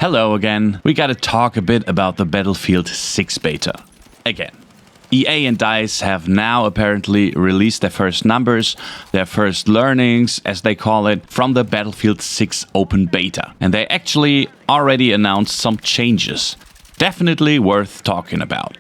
Hello again. We gotta talk a bit about the Battlefield 6 beta. Again. EA and DICE have now apparently released their first numbers, their first learnings, as they call it, from the Battlefield 6 open beta. And they actually already announced some changes. Definitely worth talking about.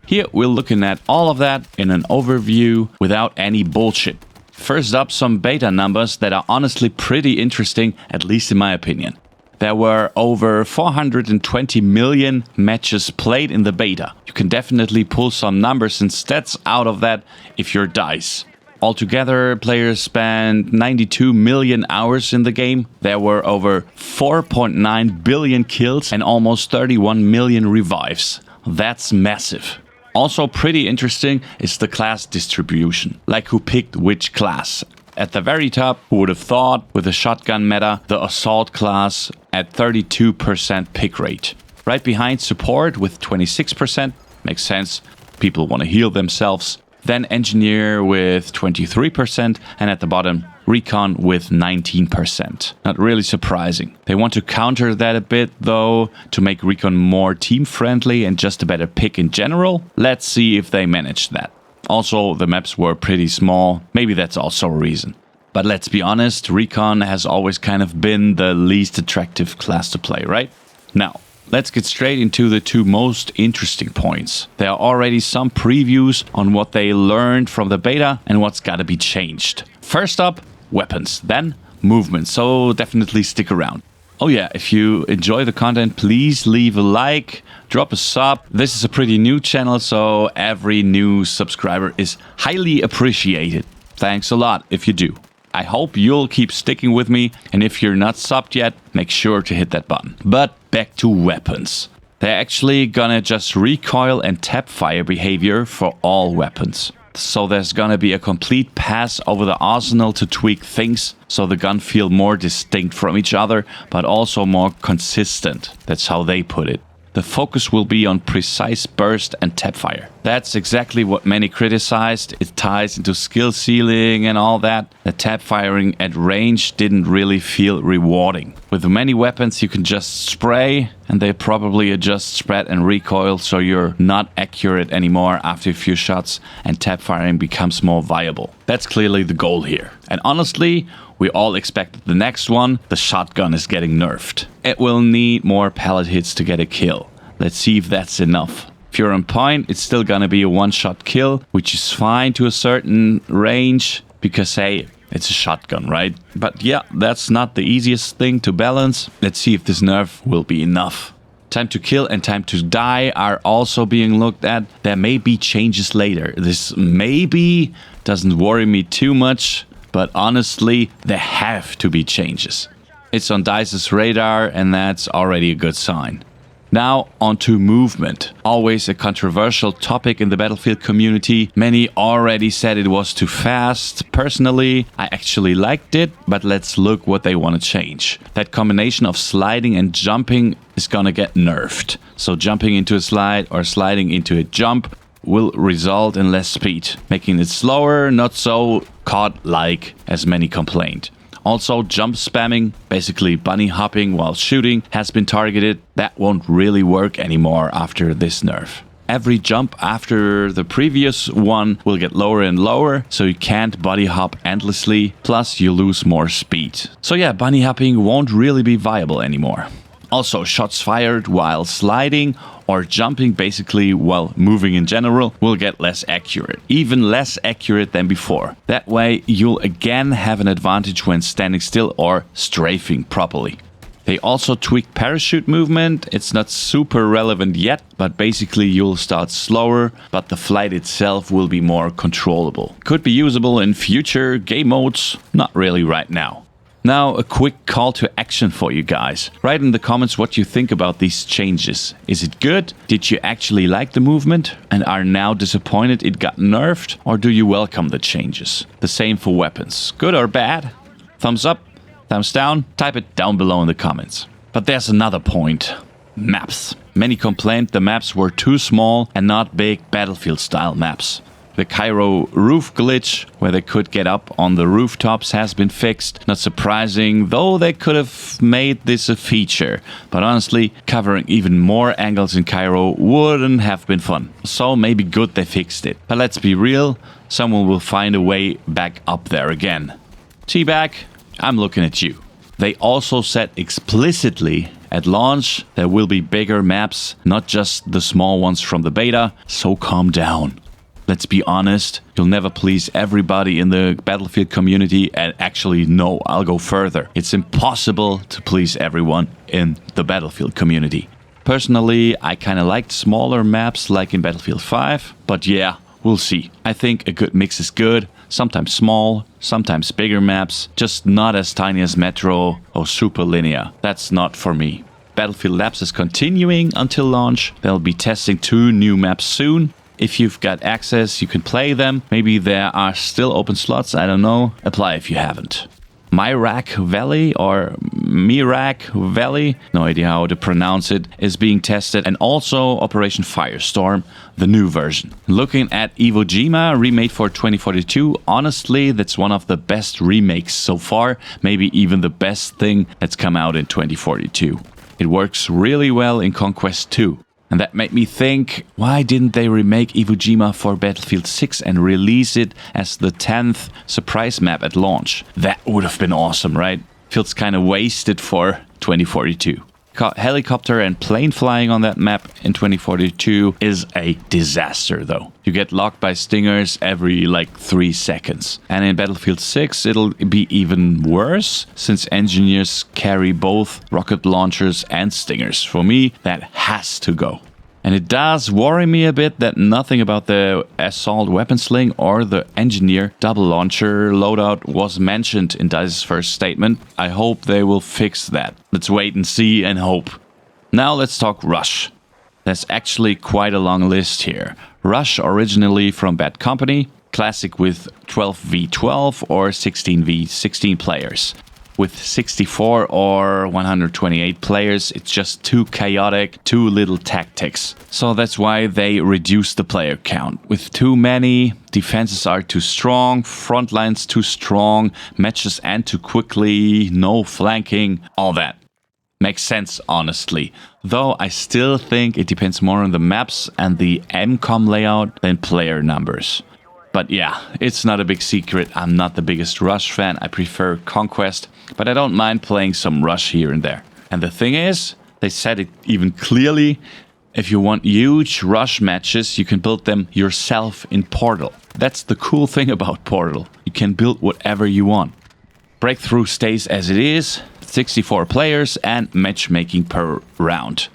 Here we're looking at all of that in an overview without any bullshit. First up, some beta numbers that are honestly pretty interesting, at least in my opinion. There were over 420 million matches played in the beta. You can definitely pull some numbers and stats out of that if you're DICE. Altogether, players spent 92 million hours in the game. There were over 4.9 billion kills and almost 31 million revives. That's massive. Also pretty interesting is the class distribution, like who picked which class. At the very top, who would have thought, with the shotgun meta, the assault class at 32% pick rate. Right behind support with 26%, makes sense, people want to heal themselves. Then engineer with 23%, and at the bottom, recon with 19%. Not really surprising. They want to counter that a bit though, to make recon more team-friendly and just a better pick in general. Let's see if they manage that. Also, the maps were pretty small. Maybe that's also a reason. But let's be honest, recon has always kind of been the least attractive class to play, right? Now, let's get straight into the two most interesting points. There are already some previews on what they learned from the beta and what's gotta be changed. First up, weapons, then movement, so definitely stick around. Oh yeah, if you enjoy the content, please leave a like, drop a sub. This is a pretty new channel, so every new subscriber is highly appreciated. Thanks a lot if you do. I hope you'll keep sticking with me, and if you're not subbed yet, make sure to hit that button. But back to weapons. They're actually gonna just recoil and tap fire behavior for all weapons. So there's gonna be a complete pass over the arsenal to tweak things so the gun feel more distinct from each other, but also more consistent. That's how they put it. The focus will be on precise burst and tap fire. That's exactly what many criticized. It ties into skill ceiling and all that. The tap firing at range didn't really feel rewarding. With many weapons you can just spray and they probably adjust spread and recoil so you're not accurate anymore after a few shots and tap firing becomes more viable. That's clearly the goal here. And honestly, we all expected the next one. The shotgun is getting nerfed. It will need more pellet hits to get a kill. Let's see if that's enough. If you're on point, it's still gonna be a one-shot kill, which is fine to a certain range, because hey, it's a shotgun, right? But yeah, that's not the easiest thing to balance. Let's see if this nerf will be enough. Time to kill and time to die are also being looked at. There may be changes later. This maybe doesn't worry me too much, but honestly, there have to be changes. It's on DICE's radar, and that's already a good sign. Now, onto movement. Always a controversial topic in the Battlefield community. Many already said it was too fast. Personally, I actually liked it, but let's look what they want to change. That combination of sliding and jumping is gonna get nerfed. So jumping into a slide or sliding into a jump will result in less speed, making it slower, not so COD-like as many complained. Also, jump spamming, basically bunny hopping while shooting, has been targeted. That won't really work anymore after this nerf. Every jump after the previous one will get lower and lower, so you can't bunny hop endlessly, plus you lose more speed. So yeah, bunny hopping won't really be viable anymore. Also, shots fired while sliding or jumping, basically while moving in general, will get less accurate. Even less accurate than before. That way, you'll again have an advantage when standing still or strafing properly. They also tweaked parachute movement. It's not super relevant yet, but basically you'll start slower, but the flight itself will be more controllable. Could be usable in future game modes, not really right now. Now, a quick call to action for you guys. Write in the comments what you think about these changes. Is it good? Did you actually like the movement and are now disappointed it got nerfed? Or do you welcome the changes? The same for weapons. Good or bad? Thumbs up? Thumbs down? Type it down below in the comments. But there's another point. Maps. Many complained the maps were too small and not big Battlefield-style maps. The Cairo roof glitch, where they could get up on the rooftops, has been fixed. Not surprising, though they could have made this a feature. But honestly, covering even more angles in Cairo wouldn't have been fun. So maybe good they fixed it. But let's be real, someone will find a way back up there again. T-Bag, I'm looking at you. They also said explicitly at launch there will be bigger maps, not just the small ones from the beta, so calm down. Let's be honest, you'll never please everybody in the Battlefield community, and actually no, I'll go further. It's impossible to please everyone in the Battlefield community. Personally, I kinda liked smaller maps like in Battlefield 5, but yeah, we'll see. I think a good mix is good, sometimes small, sometimes bigger maps, just not as tiny as Metro or Super Linear. That's not for me. Battlefield Labs is continuing until launch. They'll be testing 2 new maps soon. If you've got access, you can play them. Maybe there are still open slots, I don't know. Apply if you haven't. Myrak Valley or Mirak Valley, no idea how to pronounce it, is being tested, and also Operation Firestorm, the new version. Looking at Iwo Jima, remade for 2042, honestly, that's one of the best remakes so far, maybe even the best thing that's come out in 2042. It works really well in Conquest 2. And that made me think, why didn't they remake Iwo Jima for Battlefield 6 and release it as the 10th surprise map at launch? That would have been awesome, right? Feels kind of wasted for 2042. Helicopter and plane flying on that map in 2042 is a disaster, though. You get locked by stingers every 3 seconds. And in Battlefield 6 it'll be even worse, since engineers carry both rocket launchers and stingers. For me, that has to go. And it does worry me a bit that nothing about the assault weapon sling or the engineer double launcher loadout was mentioned in DICE's first statement. I hope they will fix that. Let's wait and see and hope. Now let's talk Rush. There's actually quite a long list here. Rush, originally from Bad Company, classic with 12v12 or 16v16 players. With 64 or 128 players, it's just too chaotic, too little tactics. So that's why they reduced the player count. With too many, defenses are too strong, front lines too strong, matches end too quickly, no flanking, all that. Makes sense, honestly. Though I still think it depends more on the maps and the MCOM layout than player numbers. But yeah, it's not a big secret. I'm not the biggest Rush fan. I prefer Conquest, but I don't mind playing some Rush here and there. And the thing is, they said it even clearly, if you want huge Rush matches, you can build them yourself in Portal. That's the cool thing about Portal. You can build whatever you want. Breakthrough stays as it is, 64 players and matchmaking per round.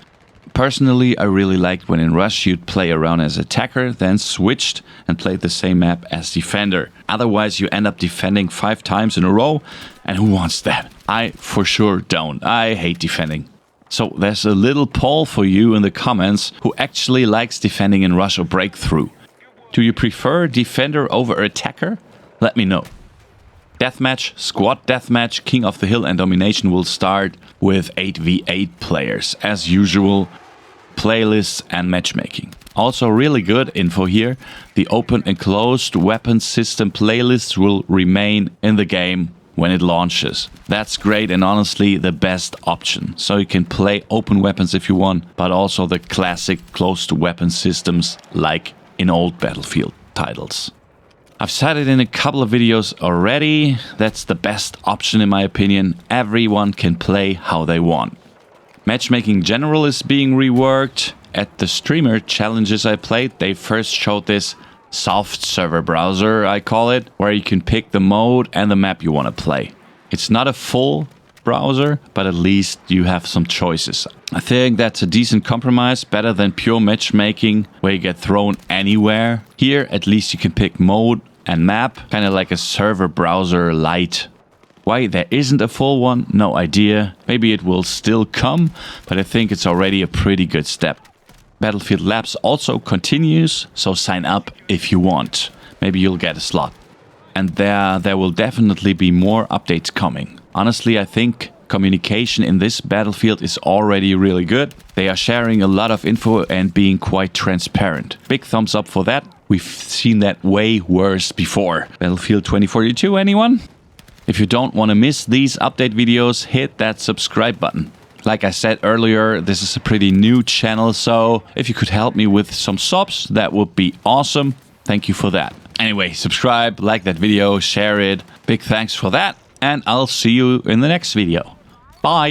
Personally, I really liked when in Rush you'd play around as attacker, then switched and played the same map as defender. Otherwise you end up defending 5 times in a row, and who wants that? I for sure don't. I hate defending. So there's a little poll for you in the comments who actually likes defending in Rush or Breakthrough. Do you prefer defender over attacker? Let me know. Deathmatch, Squad Deathmatch, King of the Hill and Domination will start with 8v8 players. As usual, playlists and matchmaking. Also really good info here, the open and closed weapon system playlists will remain in the game when it launches. That's great and honestly the best option. So you can play open weapons if you want, but also the classic closed weapon systems like in old Battlefield titles. I've said it in a couple of videos already, that's the best option in my opinion. Everyone can play how they want. Matchmaking General is being reworked. At the streamer challenges I played, they first showed this soft server browser, I call it, where you can pick the mode and the map you want to play. It's not a full browser, but at least you have some choices. I think that's a decent compromise, better than pure matchmaking where you get thrown anywhere. Here at least you can pick mode and map, kind of like a server browser light. Why there isn't a full one, no idea. Maybe it will still come, but I think it's already a pretty good step. Battlefield Labs also continues, so sign up if you want. Maybe you'll get a slot. And there will definitely be more updates coming. Honestly, I think communication in this Battlefield is already really good. They are sharing a lot of info and being quite transparent. Big thumbs up for that. We've seen that way worse before. Battlefield 2042, anyone? If you don't want to miss these update videos, hit that subscribe button. Like I said earlier, this is a pretty new channel, so if you could help me with some subs, that would be awesome. Thank you for that. Anyway, subscribe, like that video, share it. Big thanks for that, and I'll see you in the next video. Bye!